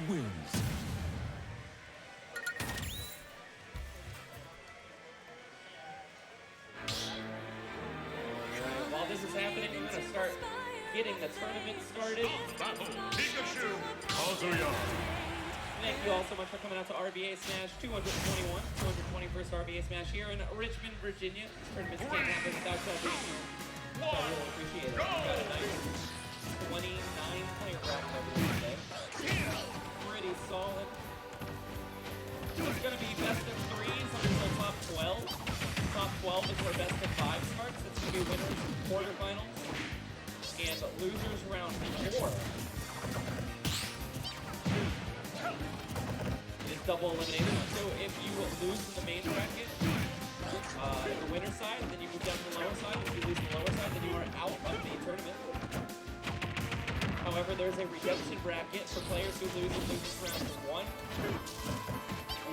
wins. While this is happening, we're going to start getting the tournament started. Battle Pikachu. Kazuya. Thank you all so much for coming out to RVA Smash 221, 221st RVA Smash here in Richmond, Virginia. This tournament can't happen without y'all being here. So I really appreciate it. We've got a nice 29-player bracket over here today. Pretty solid. It's going to be best of threes until top 12. Top 12 is where best of 5 starts. It's going to be winners, quarterfinals, and losers round 4. It is double elimination. So if you lose in the main bracket, in the winner side, then you move down to the lower side. If you lose the lower side, then you are out of the tournament. However, there's a redemption bracket for players who lose in losers round 1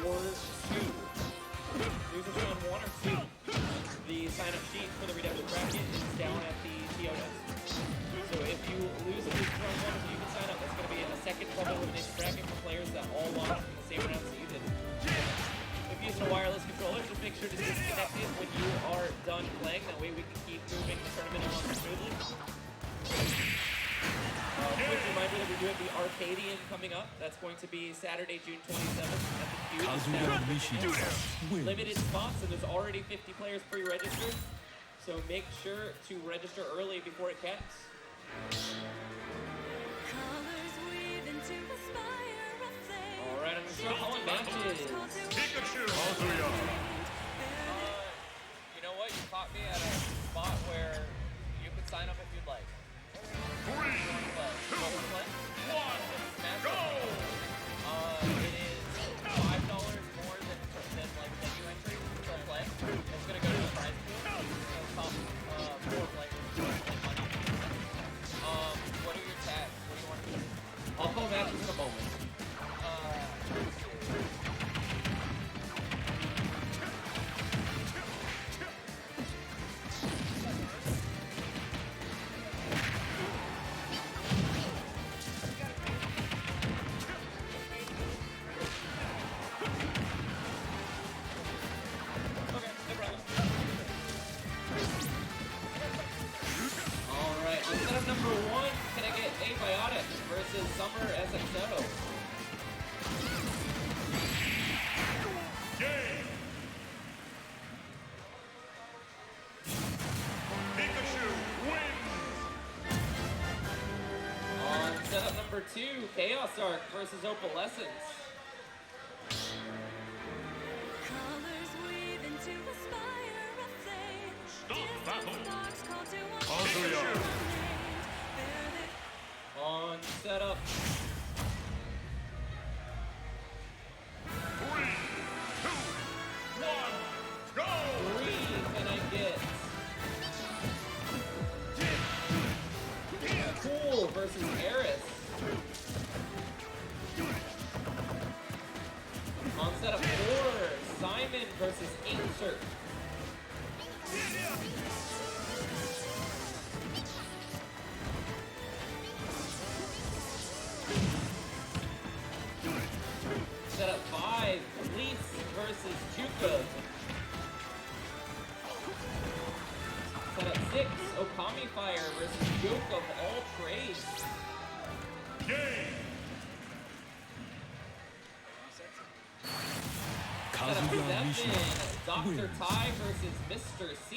or 2. Losers round 1 or 2. The sign-up sheet for the redemption bracket is down at the TOS. So if you lose in losers round 1, you can sign up. That's going to be a second double elimination bracket for players that all lost in the same rounds that you did. If you're using a wireless controller, just make sure to disconnect it when you are done playing. That way we can keep moving the tournament along smoothly. Quick reminder that we're doing the Arcadian coming up. That's going to be Saturday, June 27th at the Cube. Kazuya Mishima wins. Limited spots, and there's already 50 players pre-registered. So make sure to register early before it caps. colors weaving to aspire a flame. All right, I'm going to start calling matches. Pikachu. Kazuya. You know what? You caught me at a spot where you could sign up if you'd like. 3, 2, 1, go! It is $5 more than like venue entry for play. It's gonna go to the prize pool. It'll cost 4 players like money. What are your tags? What do you want to do? I'll call matches in a moment. Number 1, can I get Abiotic versus Summer SXO? Game. Pikachu wins. On setup number 2, Chaos Arc versus Opalescence. Colors weaving to aspire a flame. Stop battle. Stars call to a Kazuya. On setup 3, 2, 1, go! 3, can I get Fire versus Joke of all trades. Game. Set up Kazuya 7, Mishima Dr. wins. Ty versus Mr. C.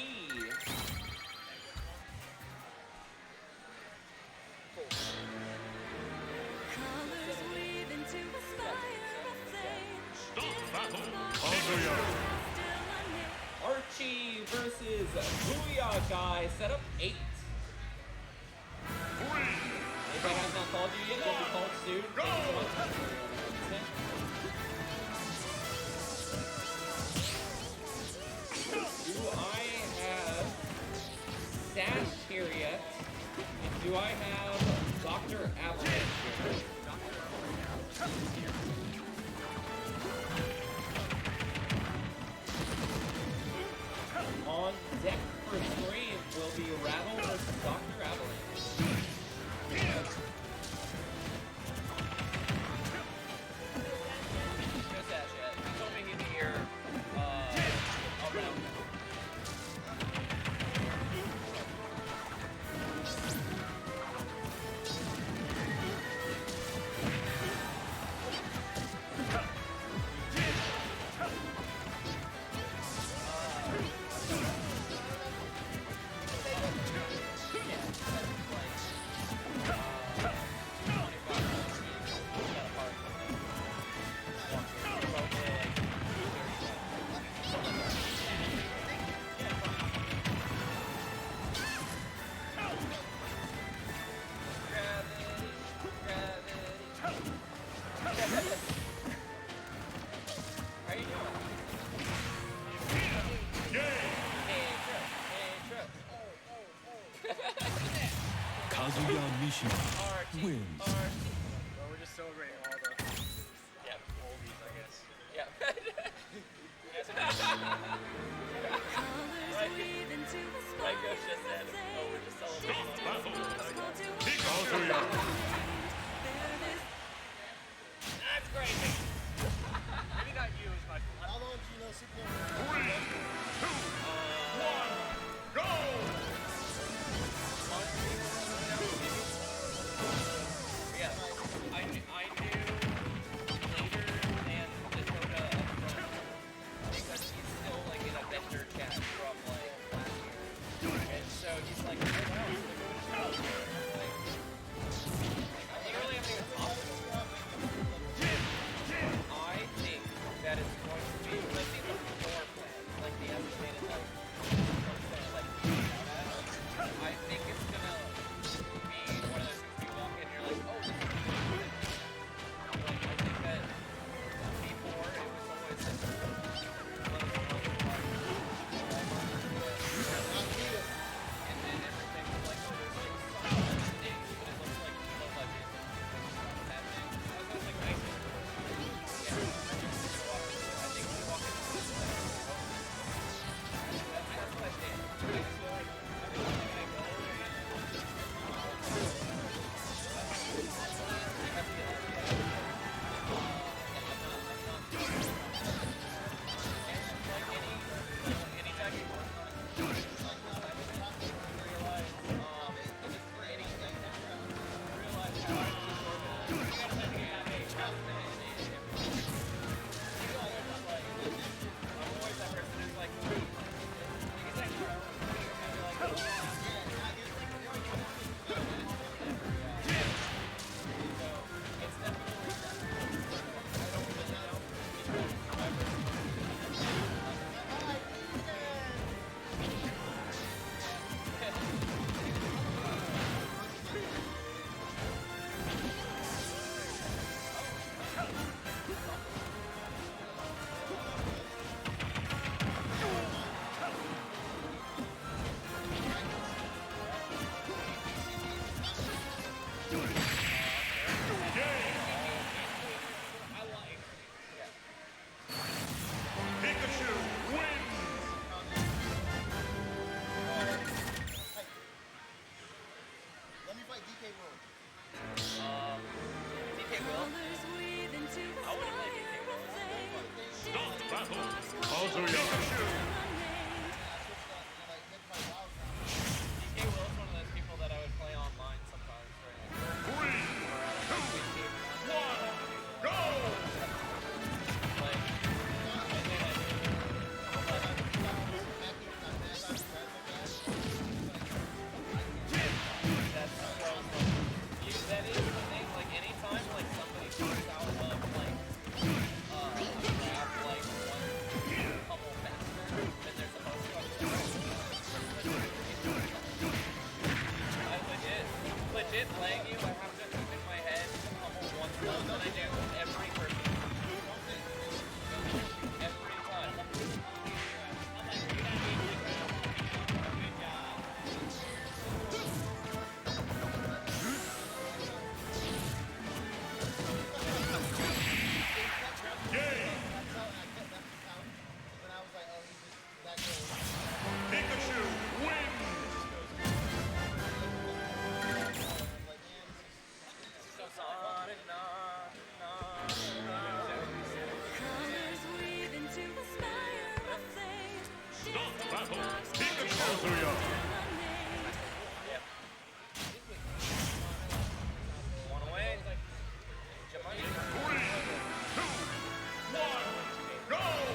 Colors weave into a spire of flame. Stop battle. Kazuya. Archie versus Booyah Guy. Set up 8. If I have not called you yet, you'll be called soon. Thank you so much. Do I have Sash here yet? And do I have Dr. Avalanche here? On deck for stream will be Rattle versus Dr. Avalanche. No Sash yet. He told me he'd be here around. How you doing? Kazuya Mishima wins. Well, we're just celebrating all the oldies, I guess. Yeah. Colors weave into a spire Like Ghost just said, oh, we're just celebrating. Kazuya. That's crazy. Maybe not you as much. How long do you know Super 3, 2, 1, go. Yeah, I knew later than Dakota because he's still like in a vendor chat from like last year, and so he's like, oh wow, Dakota like, I literally haven't even talked to him. I think that it's going to be because I see the floor plan, like the estimated like I think it's gonna be one of those things you walk in and you're like, oh, this is good. Like, I think that before it was always like, and then everything was like, oh, there's like some things, but it looks like low budget. Happening. I was like, nice. Yeah. I think we walk into this like, that's what I think. I just feel like everything I go Pikachu wins. Let me fight DK World. DK Will. Colors weave into a spire of flame. Stop battle. Kazuya. DK Will is one of those Kazuya. One away. 3, 2, 1, go!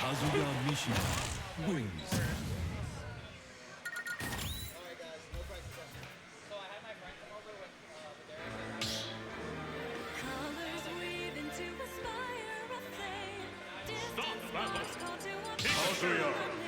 Kazuya Mishima wins. Colors weave into a spire of flame. Stop Distant battle. sparks call to a Kazuya. passion